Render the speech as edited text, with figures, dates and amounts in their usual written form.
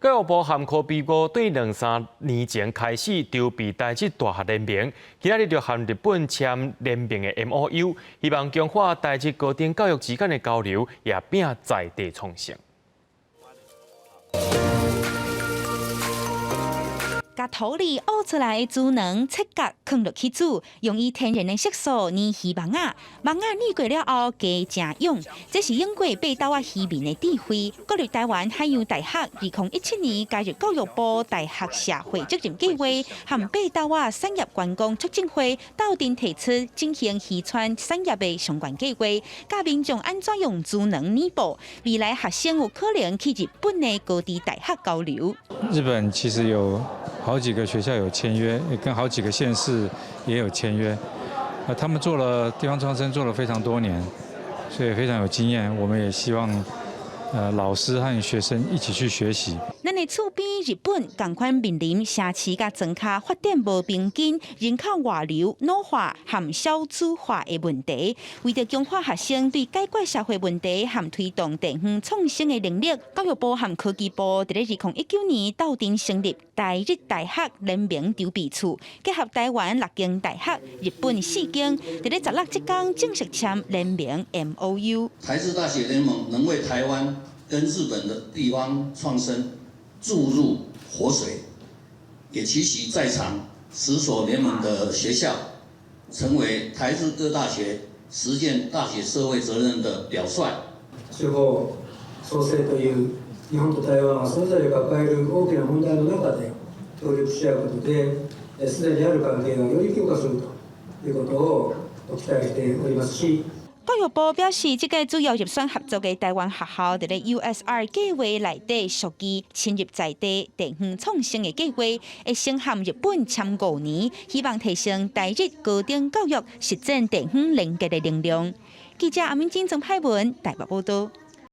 教育部和科比部对2-3年前开始筹备台籍大学联名，今仔日就和日本签联名的 MOU， 希望强化台籍高等教育之间的交流，也拼在地创新。 把土里挖出来的猪能切割放落去煮，用以天然的色素粘鱼网仔，网仔粘过了后加正用。这是英国北岛仔渔民的智慧。国立台湾海洋大学2017年加入教育部大学社会责任计划，和北岛仔产业观光促进会斗阵提出进行渔船产业的相关计划，教民众安怎用猪能粘布，未来学生有可能去日本的高低大学交流。日本其实有 好几个学校有签约，也跟好几个县市也有签约。他们做了地方创生，做了非常多年，所以非常有经验。我们也希望，老师和学生一起去学习。咱的厝边日本同款面临城市甲庄脚发展无平均、人口外流、老化和少子化的问题。为着强化学生对解决社会问题和推动地方创新的能力，教育部和科技部在2019年斗阵成立台日大学联名筹备处，结合台湾6间大学、日本4间，在16这天正式签联名 MOU。台日大学联盟能为台湾跟日本的地方创生 注入活水，也期许在场10所联盟的学校，成为台日各大学实践大学社会责任的表率。司法創生という日本と台湾はそれぞれ抱える大きな問題の中で協力し合うことで、すでにある関係をより強化するということを期待しておりますし。 教育部表示，这个主要入选合作的台湾学校，在 USR 计划内底属于侵入在地地方创新的计划，会先和日本签5年，希望提升台日高等教育实践地方连接的能量。记者阿明金从派文台北报道。